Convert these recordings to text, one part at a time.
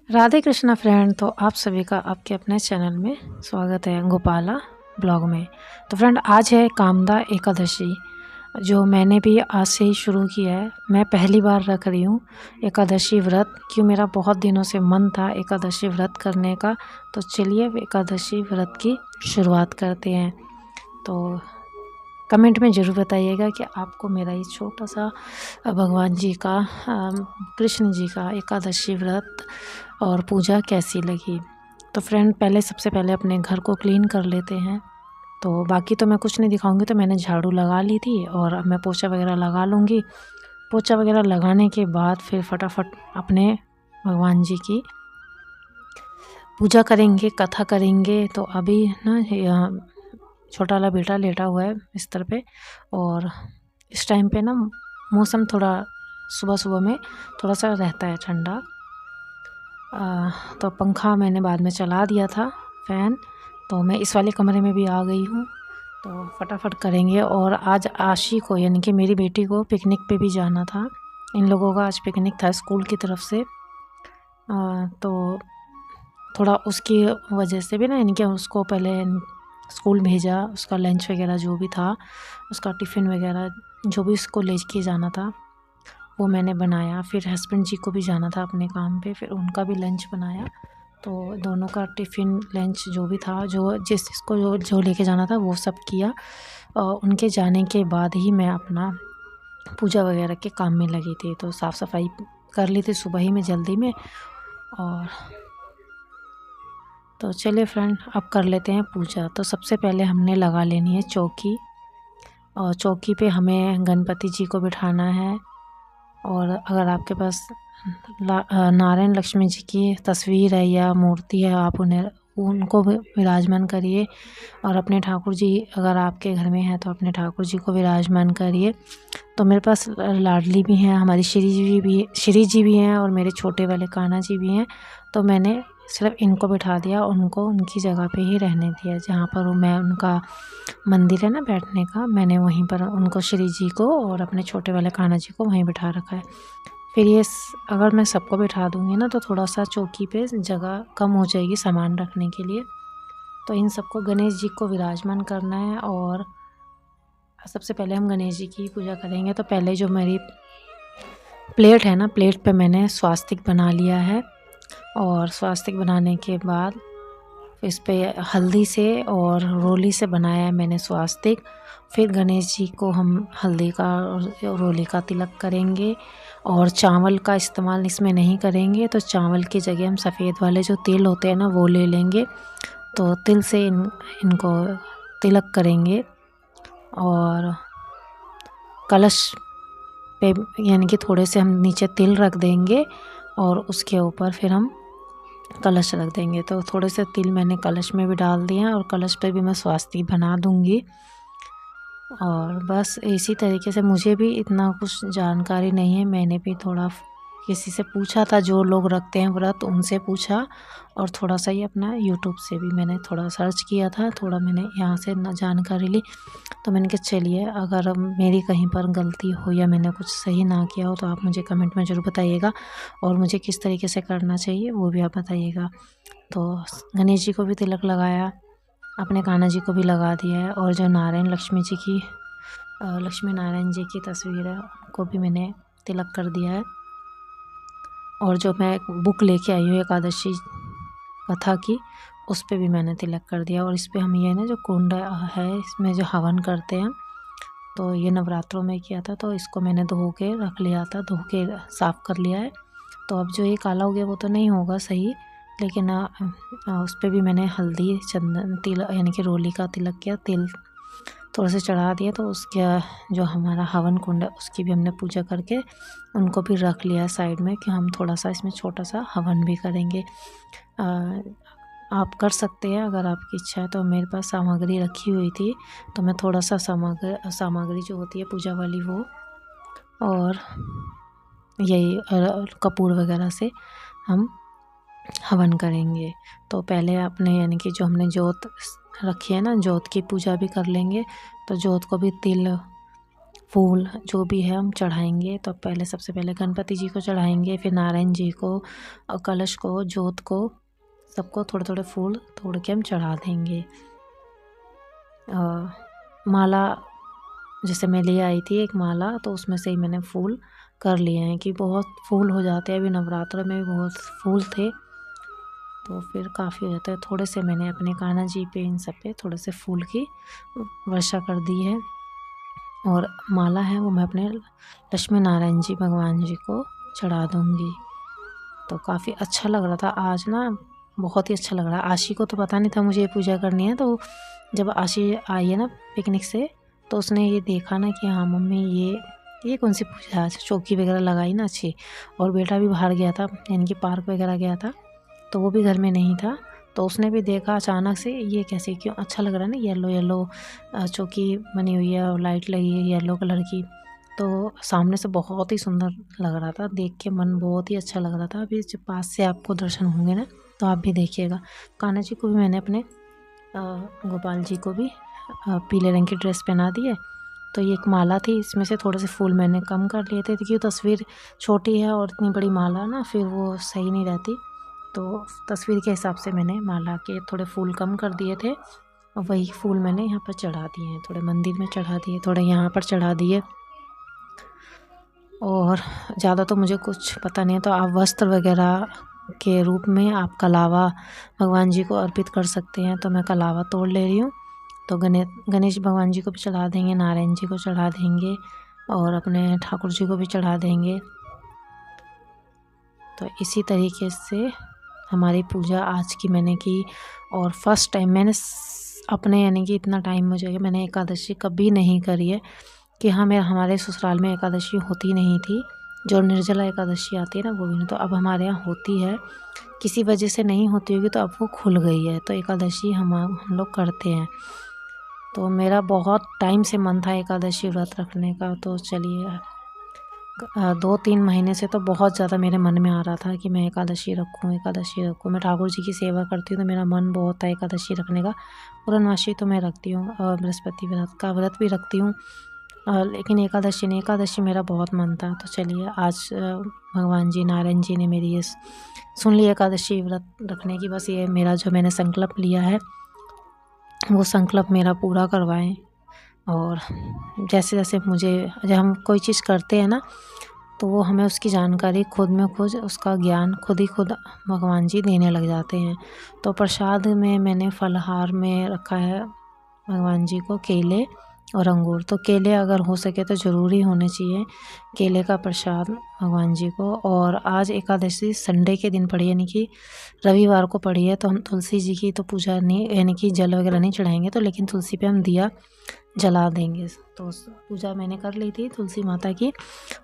Radhe Krishna friend. तो आप सभी का आपके अपने चैनल में स्वागत है, गोपाला ब्लॉग में। तो फ्रेंड, आज है कामदा एकादशी, जो मैंने भी आज से ही शुरू किया है। मैं पहली बार रख रही हूँ एकादशी व्रत, क्यों मेरा बहुत दिनों से मन था एकादशी व्रत करने का। तो चलिए एकादशी व्रत की शुरुआत करते हैं। तो कमेंट में ज़रूर बताइएगा कि आपको मेरा ये छोटा सा भगवान जी का, कृष्ण जी का एकादशी व्रत और पूजा कैसी लगी। तो फ्रेंड, सबसे पहले अपने घर को क्लीन कर लेते हैं। तो बाकी तो मैं कुछ नहीं दिखाऊंगी। तो मैंने झाड़ू लगा ली थी और अब मैं पोछा वगैरह लगा लूँगी। पोछा वगैरह लगाने के बाद फिर फटाफट अपने भगवान जी की पूजा करेंगे, कथा करेंगे। तो अभी ना छोटा वाला बेटा लेटा हुआ है बिस्तर पे, और इस टाइम पे ना मौसम थोड़ा सुबह सुबह में थोड़ा सा रहता है ठंडा। तो पंखा मैंने बाद में चला दिया था, फ़ैन। तो मैं इस वाले कमरे में भी आ गई हूँ। तो फटाफट करेंगे। और आज आशी को, यानी कि मेरी बेटी को, पिकनिक पे भी जाना था। इन लोगों का आज पिकनिक था स्कूल की तरफ से। तो थोड़ा उसकी वजह से भी ना, यानी कि उसको पहले स्कूल भेजा, उसका लंच वगैरह जो भी था, उसका टिफ़िन वगैरह जो भी उसको ले के जाना था वो मैंने बनाया। फिर हस्बैंड जी को भी जाना था अपने काम पे, फिर उनका भी लंच बनाया। तो दोनों का टिफ़िन लंच जो भी था, जो जिसको जो लेके जाना था वो सब किया। उनके जाने के बाद ही मैं अपना पूजा वगैरह के काम में लगी थी। तो साफ़ सफाई कर ली थी सुबह ही में जल्दी में। और तो चलिए फ्रेंड, अब कर लेते हैं पूजा। तो सबसे पहले हमने लगा लेनी है चौकी, और चौकी पे हमें गणपति जी को बिठाना है। और अगर आपके पास नारायण लक्ष्मी जी की तस्वीर है या मूर्ति है, आप उनको भी विराजमान करिए। और अपने ठाकुर जी अगर आपके घर में है तो अपने ठाकुर जी को विराजमान करिए। तो मेरे पास लाडली भी हैं, हमारी श्री जी भी हैं, और मेरे छोटे वाले कान्हा जी भी हैं। तो मैंने सिर्फ इनको बिठा दिया, उनको उनकी जगह पे ही रहने दिया, जहाँ पर मैं उनका मंदिर है ना बैठने का, मैंने वहीं पर उनको, श्री जी को और अपने छोटे वाले कान्हा जी को वहीं बिठा रखा है। फिर ये अगर मैं सबको बिठा दूँगी ना तो थोड़ा सा चौकी पे जगह कम हो जाएगी सामान रखने के लिए। तो इन सबको गणेश जी को विराजमान करना है। और सबसे पहले हम गणेश जी की पूजा करेंगे। तो पहले जो मेरी प्लेट है ना, प्लेट पे मैंने स्वास्तिक बना लिया है। और स्वास्तिक बनाने के बाद इस पे हल्दी से और रोली से बनाया है मैंने स्वास्तिक। फिर गणेश जी को हम हल्दी का और रोली का तिलक करेंगे। और चावल का इस्तेमाल इसमें नहीं करेंगे। तो चावल की जगह हम सफ़ेद वाले जो तिल होते हैं ना वो ले लेंगे। तो तिल से इनको तिलक करेंगे। और कलश पे, यानी कि थोड़े से हम नीचे तिल रख देंगे और उसके ऊपर फिर हम कलश रख देंगे। तो थोड़े से तिल मैंने कलश में भी डाल दिए हैं, और कलश पे भी मैं स्वास्तिक बना दूँगी। और बस इसी तरीके से, मुझे भी इतना कुछ जानकारी नहीं है, मैंने भी थोड़ा किसी से पूछा था, जो लोग रखते हैं व्रत उनसे पूछा। और थोड़ा सा ही अपना यूट्यूब से भी मैंने थोड़ा सर्च किया था, थोड़ा मैंने यहाँ से जानकारी ली। तो मैंने कहा चलिए, अगर मेरी कहीं पर गलती हो या मैंने कुछ सही ना किया हो तो आप मुझे कमेंट में ज़रूर बताइएगा, और मुझे किस तरीके से करना चाहिए वो भी आप बताइएगा। तो गणेश जी को भी तिलक लगाया, अपने कान्हा जी को भी लगा दिया है। और जो नारायण लक्ष्मी जी की, लक्ष्मी नारायण जी की तस्वीर है, उनको भी मैंने तिलक कर दिया है। और जो मैं एक बुक लेके आई हूँ एकादशी कथा की, उस पे भी मैंने तिलक कर दिया। और इस पे हम ये ना जो कुंड है इसमें जो हवन करते हैं, तो ये नवरात्रों में किया था, तो इसको मैंने धो के रख लिया था, धो के साफ़ कर लिया है। तो अब जो ये काला हो गया वो तो नहीं होगा सही, लेकिन उस पर भी मैंने हल्दी, चंदन, तिल, यानी कि रोली का तिलक किया, तिल थोड़ा सा चढ़ा दिया। तो उसके जो हमारा हवन कुंड है उसकी भी हमने पूजा करके उनको भी रख लिया साइड में, कि हम थोड़ा सा इसमें छोटा सा हवन भी करेंगे। आप कर सकते हैं अगर आपकी इच्छा है। तो मेरे पास सामग्री रखी हुई थी, तो मैं थोड़ा सा सामग्री जो होती है पूजा वाली वो, और यही कपूर वगैरह से हम हवन करेंगे। तो पहले अपने, यानी कि जो हमने जोत रखी है ना, जोत की पूजा भी कर लेंगे। तो जोत को भी तिल फूल जो भी है हम चढ़ाएंगे। तो पहले सबसे पहले गणपति जी को चढ़ाएंगे, फिर नारायण जी को और कलश को, जोत को, सबको थोड़े थोड़े फूल तोड़ के हम चढ़ा देंगे। माला जैसे मैं ले आई थी एक माला, तो उसमें से ही मैंने फूल कर लिए हैं कि बहुत फूल हो जाते हैं। अभी नवरात्र में भी बहुत फूल थे तो फिर काफ़ी हो जाता है। थोड़े से मैंने अपने कान्हा जी पे, इन सब पे थोड़े से फूल की वर्षा कर दी है। और माला है वो मैं अपने लक्ष्मी नारायण जी भगवान जी को चढ़ा दूँगी। तो काफ़ी अच्छा लग रहा था आज ना, बहुत ही अच्छा लग रहा है। आशी को तो पता नहीं था मुझे ये पूजा करनी है, तो जब आशी आई है ना पिकनिक से, तो उसने ये देखा ना कि हाँ मम्मी ये कौन सी पूजा है आज, चौकी वगैरह लगाई ना अच्छी। और बेटा भी बाहर गया था, यानी कि पार्क वगैरह गया था, तो वो भी घर में नहीं था। तो उसने भी देखा अचानक से, ये कैसे, क्यों अच्छा लग रहा है ना, येलो येलो चौकी बनी हुई है और लाइट लगी है येलो कलर की। तो सामने से बहुत ही सुंदर लग रहा था, देख के मन बहुत ही अच्छा लग रहा था। अभी जब पास से आपको दर्शन होंगे ना तो आप भी देखिएगा। कान्हा जी को भी मैंने अपने गोपाल जी को भी पीले रंग की ड्रेस पहना दी है। तो ये एक माला थी, इसमें से थोड़े से फूल मैंने कम कर लिए थे क्योंकि तस्वीर छोटी है और इतनी बड़ी माला ना फिर वो सही नहीं रहती। तो तस्वीर के हिसाब से मैंने माला के थोड़े फूल कम कर दिए थे और वही फूल मैंने यहाँ पर चढ़ा दिए हैं। थोड़े मंदिर में चढ़ा दिए, थोड़े यहाँ पर चढ़ा दिए। और ज़्यादा तो मुझे कुछ पता नहीं है, तो आप वस्त्र वगैरह के रूप में आप कलावा भगवान जी को अर्पित कर सकते हैं। तो मैं कलावा तोड़ ले रही हूँ। तो गणेश भगवान जी को भी चढ़ा देंगे, नारायण जी को चढ़ा देंगे और अपने ठाकुर जी को भी चढ़ा देंगे। तो इसी तरीके से हमारी पूजा आज की मैंने की। और फर्स्ट टाइम मैंने अपने, यानी कि इतना टाइम मुझे कि मैंने एकादशी कभी नहीं करी है कि हाँ हमारे ससुराल में एकादशी होती नहीं थी, जो निर्जला एकादशी आती है ना वो भी नहीं। तो अब हमारे यहाँ होती है, किसी वजह से नहीं होती होगी तो अब वो खुल गई है, तो एकादशी हम लोग करते हैं। तो मेरा बहुत टाइम से मन था एकादशी व्रत रखने का। तो चलिए 2-3 महीने से तो बहुत ज़्यादा मेरे मन में आ रहा था कि मैं एकादशी रखूँ, एकादशी रखूँ। मैं ठाकुर जी की सेवा करती हूँ तो मेरा मन बहुत था एकादशी रखने का। पूर्णमासी तो मैं रखती हूँ और बृहस्पति व्रत का व्रत भी रखती हूँ, लेकिन एकादशी नहीं, एकादशी मेरा बहुत मन था। तो चलिए आज भगवान जी नारायण जी ने मेरी ये सुन ली एकादशी व्रत रखने की। बस ये मेरा जो मैंने संकल्प लिया है वो संकल्प मेरा पूरा करवाएं। और जैसे जैसे मुझे, जब हम कोई चीज़ करते हैं ना तो वो हमें उसकी जानकारी खुद में खुद, उसका ज्ञान खुद ही खुद भगवान जी देने लग जाते हैं। तो प्रसाद में मैंने फलाहार में रखा है भगवान जी को केले और अंगूर। तो केले अगर हो सके तो ज़रूरी होने चाहिए, केले का प्रसाद भगवान जी को। और आज एकादशी संडे के दिन पड़ी, यानी कि रविवार को पड़ी है। तो हम तुलसी जी की तो पूजा नहीं, यानी कि जल वगैरह नहीं चढ़ाएंगे, तो लेकिन तुलसी पे हम दिया जला देंगे। तो पूजा मैंने कर ली थी तुलसी माता की,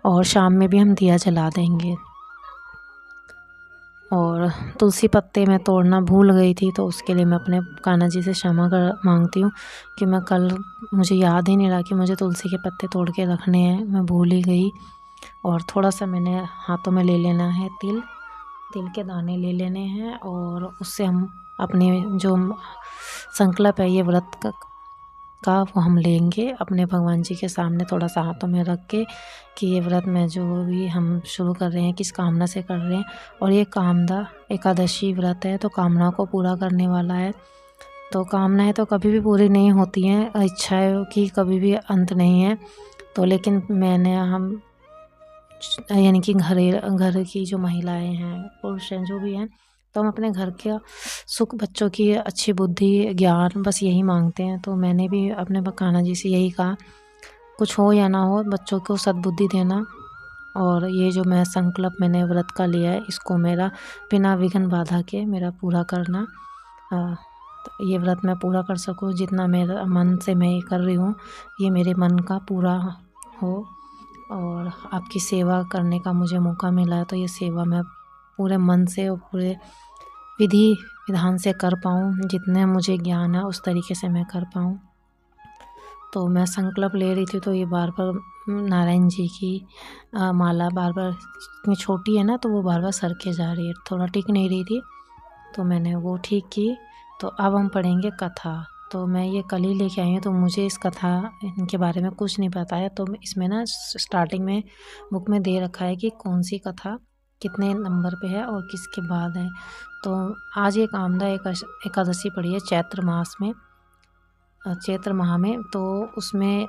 और शाम में भी हम दिया जला देंगे। और तुलसी पत्ते मैं तोड़ना भूल गई थी, तो उसके लिए मैं अपने कान्हा जी से क्षमा मांगती हूँ कि मैं कल, मुझे याद ही नहीं रहा कि मुझे तुलसी के पत्ते तोड़ के रखने हैं, मैं भूल ही गई। और थोड़ा सा मैंने हाथों में ले लेना है तिल के दाने ले लेने हैं, और उससे हम अपने जो संकल्प है ये व्रत का वो हम लेंगे अपने भगवान जी के सामने, थोड़ा सा हाथों में रख के कि ये व्रत में जो भी हम शुरू कर रहे हैं किस कामना से कर रहे हैं। और ये कामदा एकादशी व्रत है तो कामना को पूरा करने वाला है। तो कामनाएं तो कभी भी पूरी नहीं होती हैं, इच्छाओं की कभी भी अंत नहीं है। तो लेकिन मैंने, हम यानी कि घर की जो महिलाएं हैं, पुरुष हैं, जो भी हैं, तो हम अपने घर के सुख, बच्चों की अच्छी बुद्धि, ज्ञान, बस यही मांगते हैं। तो मैंने भी अपने कान्हा जी से यही कहा, कुछ हो या ना हो बच्चों को सद्बुद्धि देना। और ये जो मैं संकल्प मैंने व्रत का लिया है इसको मेरा बिना विघ्न बाधा के मेरा पूरा करना, तो ये व्रत मैं पूरा कर सकूँ, जितना मेरा मन से मैं ये कर रही हूँ ये मेरे मन का पूरा हो। और आपकी सेवा करने का मुझे मौका मिला है, तो ये सेवा मैं पूरे मन से और पूरे विधि विधान से कर पाऊँ, जितने मुझे ज्ञान है उस तरीके से मैं कर पाऊँ। तो मैं संकल्प ले रही थी तो ये बार बार नारायण जी की माला बार बार, इतनी छोटी है ना तो वो बार बार सरके जा रही है, थोड़ा टिक नहीं रही थी, तो मैंने वो ठीक की। तो अब हम पढ़ेंगे कथा। तो मैं ये कल ही लेके आई हूँ, तो मुझे इस कथा इनके बारे में कुछ नहीं पता है। तो इसमें ना स्टार्टिंग में बुक में दे रखा है कि कौन सी कथा कितने नंबर पे है और किसके बाद है। तो आज एक आमदा एकादशी पड़ी है चैत्र मास में, चैत्र माह में, तो उसमें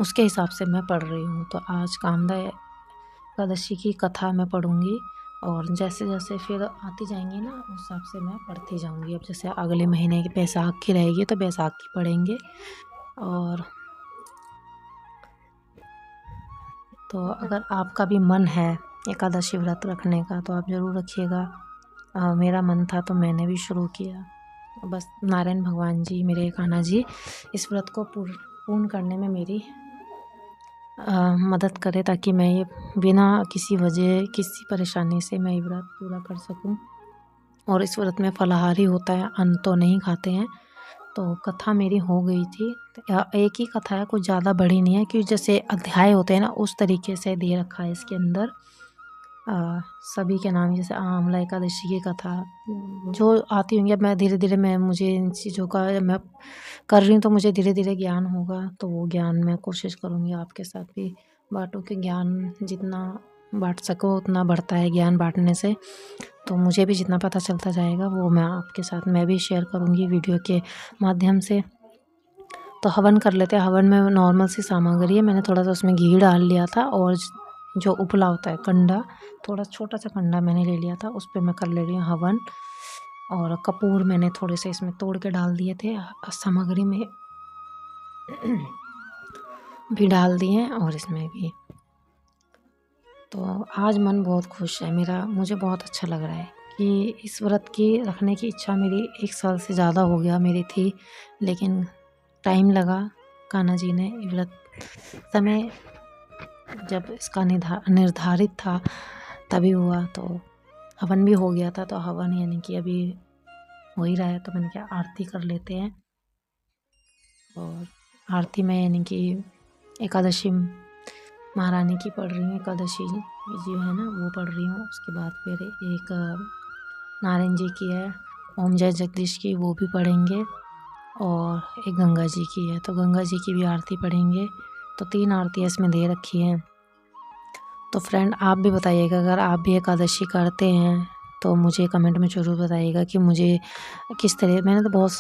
उसके हिसाब से मैं पढ़ रही हूँ। तो आज कामदा एकादशी की कथा मैं पढ़ूँगी, और जैसे जैसे फिर आती जाएंगी ना उस हिसाब से मैं पढ़ती जाऊँगी। अब जैसे अगले महीने की बैसाख की रहेगी तो बैसाख की पढ़ेंगे। और तो अगर आपका भी मन है एकादशी व्रत रखने का तो आप ज़रूर रखिएगा। मेरा मन था तो मैंने भी शुरू किया। बस नारायण भगवान जी, मेरे कान्हा जी, इस व्रत को पूर्ण करने में मेरी मदद करे, ताकि मैं ये बिना किसी वजह किसी परेशानी से मैं ये व्रत पूरा कर सकूं। और इस व्रत में फलाहारी होता है, अन्न तो नहीं खाते हैं। तो कथा मेरी हो गई थी। एक ही कथा है, कुछ ज़्यादा बड़ी नहीं है, क्योंकि जैसे अध्याय होते हैं ना उस तरीके से दे रखा है इसके अंदर। सभी के नाम, जैसे आमला एकादशी की कथा जो आती होंगी, अब मैं धीरे धीरे मुझे इन चीज़ों का मैं कर रही हूँ तो मुझे धीरे धीरे ज्ञान होगा। तो वो ज्ञान मैं कोशिश करूँगी आपके साथ भी बाँटूँ, कि ज्ञान जितना बाँट सको उतना बढ़ता है ज्ञान बाँटने से। तो मुझे भी जितना पता चलता जाएगा वो मैं आपके साथ मैं भी शेयर करूँगी वीडियो के माध्यम से। तो हवन कर लेते हैं। हवन में नॉर्मल सी सामग्री है, मैंने थोड़ा सा उसमें घी डाल लिया था, और जो उपला होता है कंडा, थोड़ा छोटा सा कंडा मैंने ले लिया था, उस पर मैं कर ले रही हूँ हवन। और कपूर मैंने थोड़े से इसमें तोड़ के डाल दिए थे, सामग्री में भी डाल दिए और इसमें भी। तो आज मन बहुत खुश है मेरा, मुझे बहुत अच्छा लग रहा है कि इस व्रत की रखने की इच्छा मेरी 1 साल से ज़्यादा हो गया मेरी थी, लेकिन टाइम लगा। कान्हा जी ने व्रत समय जब इसका निर्धारित था तभी हुआ। तो हवन भी हो गया था, तो हवन यानी कि अभी हो ही रहा है, तो मैंने क्या आरती कर लेते हैं। और आरती में यानी कि एकादशी महारानी की पढ़ रही हूँ, एकादशी जो है ना वो पढ़ रही हूँ। उसके बाद फिर एक नारायण जी की है, ओम जय जगदीश की, वो भी पढ़ेंगे। और एक गंगा जी की है, तो गंगा जी की भी आरती पढ़ेंगे। तो 3 आरतियाँ इसमें दे रखी हैं। तो फ्रेंड आप भी बताइएगा, अगर आप भी एकादशी करते हैं तो मुझे कमेंट में ज़रूर बताइएगा कि मुझे किस तरह, मैंने तो बहुत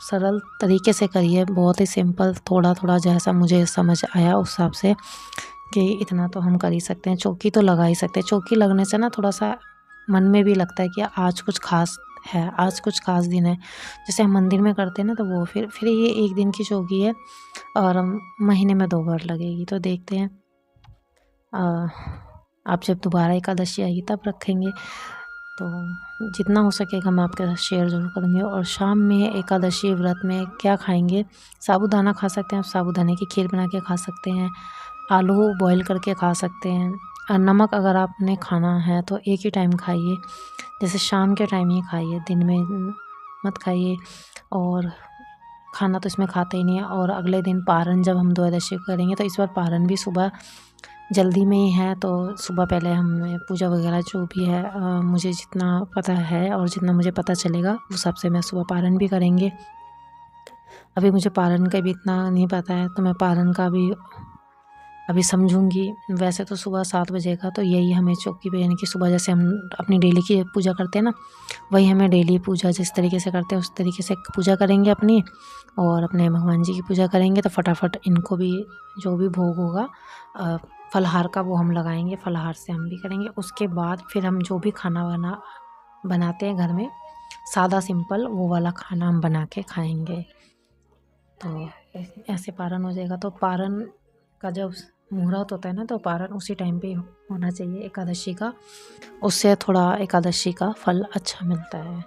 सरल तरीके से करी है, बहुत ही सिंपल, थोड़ा थोड़ा जैसा मुझे समझ आया उस हिसाब से, कि इतना तो हम कर ही सकते हैं। चौकी तो लगा ही सकते हैं। चौकी लगने से ना थोड़ा सा मन में भी लगता है कि आज कुछ खास है, आज कुछ खास दिन है। जैसे हम मंदिर में करते हैं ना, तो वो फिर ये 1 दिन की चौकी है और महीने में 2 बार लगेगी। तो देखते हैं आप जब दोबारा एकादशी आएगी तब रखेंगे। तो जितना हो सकेगा मैं आपके साथ शेयर ज़रूर करूँगी। और शाम में एकादशी व्रत में क्या खाएंगे, साबूदाना खा सकते हैं, आप साबूदाने की खीर बना के खा सकते हैं, आलू बॉईल करके खा सकते हैं। नमक अगर आपने खाना है तो एक ही टाइम खाइए, जैसे शाम के टाइम ही खाइए, दिन में मत खाइए। और खाना तो इसमें खाते ही नहीं है। और अगले दिन पारण जब हम द्वादशी करेंगे, तो इस बार पारण भी सुबह जल्दी में ही है, तो सुबह पहले हमें पूजा वगैरह जो भी है, मुझे जितना पता है और जितना मुझे पता चलेगा उस हिसाब से मैं सुबह पारण भी करेंगे। अभी मुझे पारण का भी इतना नहीं पता है, तो मैं पारण का भी अभी समझूंगी। वैसे तो सुबह 7 बजे का तो यही हमें चौकी पे, यानी कि सुबह जैसे हम अपनी डेली की पूजा करते हैं ना, वही हमें डेली पूजा जिस तरीके से करते हैं उस तरीके से पूजा करेंगे अपनी, और अपने भगवान जी की पूजा करेंगे। तो फटाफट इनको भी जो भी भोग होगा फलाहार का वो हम लगाएंगे, फलाहार से हम भी करेंगे। उसके बाद फिर हम जो भी खाना बनाते हैं घर में, सादा सिंपल वो वाला खाना हम बना के खाएंगे। तो ऐसे पारण हो जाएगा। तो पारण का जब मुहूर्त होता है ना, तो पारण उसी टाइम पे होना चाहिए एकादशी का, उससे थोड़ा एकादशी का फल अच्छा मिलता है।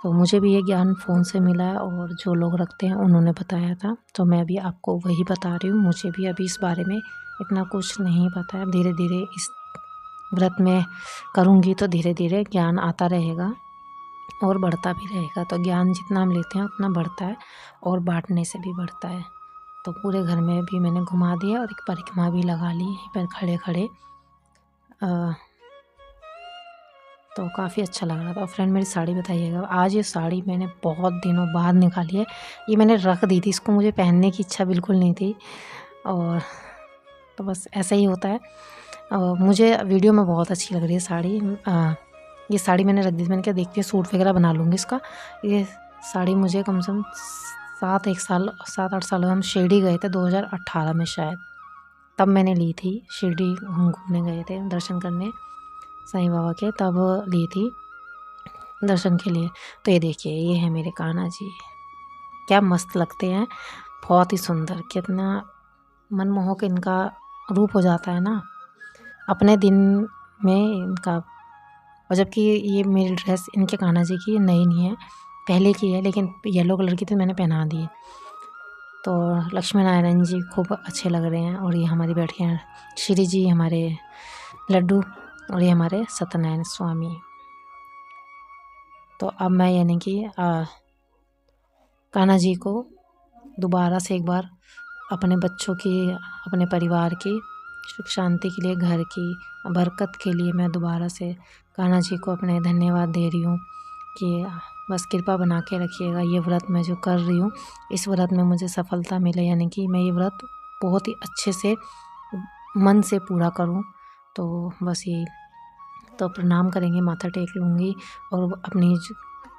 तो मुझे भी ये ज्ञान फ़ोन से मिला है, और जो लोग रखते हैं उन्होंने बताया था, तो मैं भी आपको वही बता रही हूँ। मुझे भी अभी इस बारे में इतना कुछ नहीं पता है। धीरे धीरे इस व्रत में करूँगी तो धीरे धीरे ज्ञान आता रहेगा और बढ़ता भी रहेगा। तो ज्ञान जितना हम लेते हैं उतना बढ़ता है, और बांटने से भी बढ़ता है। तो पूरे घर में भी मैंने घुमा दिया और एक परिक्रमा भी लगा ली यहीं पर खड़े खड़े। तो काफ़ी अच्छा लग रहा था। और फ्रेंड मेरी साड़ी बताइएगा, आज ये साड़ी मैंने बहुत दिनों बाद निकाली है। ये मैंने रख दी थी, इसको मुझे पहनने की इच्छा बिल्कुल नहीं थी। और तो बस ऐसा ही होता है। मुझे वीडियो में बहुत अच्छी लग रही है साड़ी। ये साड़ी मैंने रख दी थी, मैंने क्या देखती हूँ सूट वगैरह बना लूँगी इसका। ये साड़ी मुझे कम से कम 7-8 साल हुए। हम शिरडी गए थे 2018 में शायद, तब मैंने ली थी। शिरडी हम घूमने गए थे दर्शन करने साईं बाबा के, तब ली थी दर्शन के लिए। तो ये देखिए, ये है मेरे कान्हा जी, क्या मस्त लगते हैं, बहुत ही सुंदर, कितना मनमोहक इनका रूप हो जाता है ना अपने दिन में इनका। और जबकि ये मेरी ड्रेस इनके कान्हा जी की नई नहीं है, पहले की है, लेकिन येलो कलर की थी, मैंने पहना दी। तो लक्ष्मी नारायण जी खूब अच्छे लग रहे हैं। और ये हमारी बैठी हैं श्री जी, हमारे लड्डू, और ये हमारे सत्यनारायण स्वामी। तो अब मैं यानी कि कान्हा जी को दोबारा से एक बार अपने बच्चों की, अपने परिवार की सुख शांति के लिए, घर की बरकत के लिए मैं दोबारा से कान्हा जी को अपने धन्यवाद दे रही हूँ कि बस कृपा बना के रखिएगा। ये व्रत मैं जो कर रही हूँ, इस व्रत में मुझे सफलता मिले, यानी कि मैं ये व्रत बहुत ही अच्छे से मन से पूरा करूँ। तो बस यही। तो प्रणाम करेंगे, माथा टेक लूँगी, और अपनी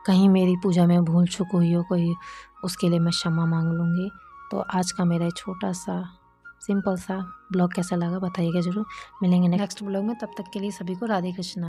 कहीं मेरी पूजा में भूल चूक हुई हो कोई, उसके लिए मैं क्षमा मांग लूँगी। तो आज का मेरा छोटा सा सिंपल सा ब्लॉग कैसा लगा बताइएगा ज़रूर। मिलेंगे नेक्स्ट ब्लॉग में, तब तक के लिए सभी को राधे कृष्णा।